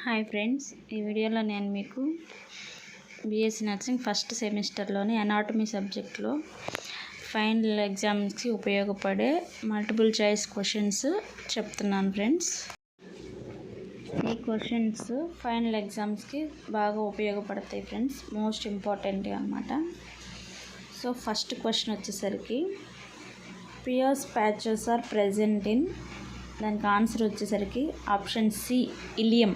Hi friends, ఈ వీడియోలో నేను మీకు బీఎస్సీ నర్సింగ్ ఫస్ట్ సెమిస్టర్లోని అనాటమీ సబ్జెక్ట్లో ఫైనల్ ఎగ్జామ్స్కి ఉపయోగపడే మల్టిపుల్ చాయిస్ క్వశ్చన్స్ చెప్తున్నాను ఫ్రెండ్స్. ఈ క్వశ్చన్స్ ఫైనల్ ఎగ్జామ్స్కి బాగా ఉపయోగపడతాయి ఫ్రెండ్స్, మోస్ట్ ఇంపార్టెంట్ అన్నమాట. సో ఫస్ట్ క్వశ్చన్ వచ్చేసరికి Peyer's patches are present in, దానికి ఆన్సర్ వచ్చేసరికి option C ileum.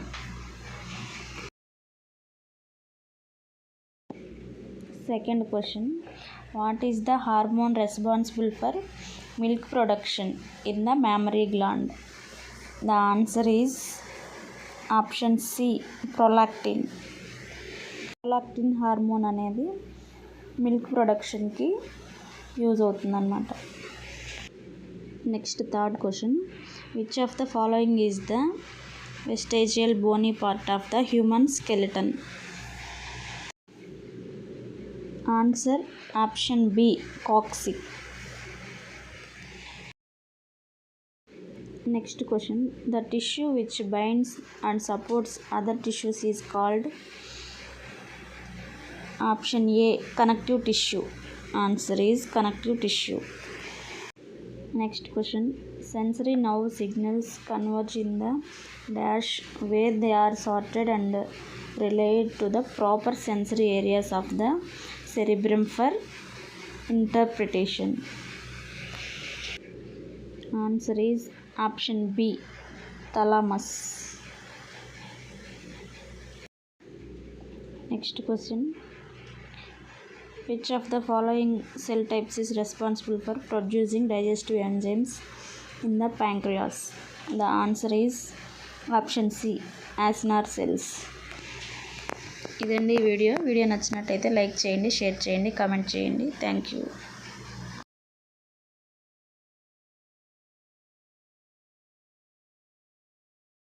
Second question, what is the hormone responsible for milk production in the mammary gland? The answer is option C prolactin. Prolactin hormone అనేది milk ప్రొడక్షన్కి use అవుతుందన్నమాట. Next third question, which of the following is the vestigial bony part of the human skeleton? Answer option B coccyx. Next question, the tissue which binds and supports other tissues is called? Option A connective tissue. Answer is connective tissue. Next question, sensory nerve signals converge in the dash where they are sorted and relayed to the proper sensory areas of the cerebrum for interpretation. Answer is option B thalamus. Next question, which of the following cell types is responsible for producing digestive enzymes in the pancreas? The answer is option C Ashnar cells. ఇదండి ఈ video నచ్చినట్టయితే like చేయండి, share చేయండి, comment చేయండి. Thank you.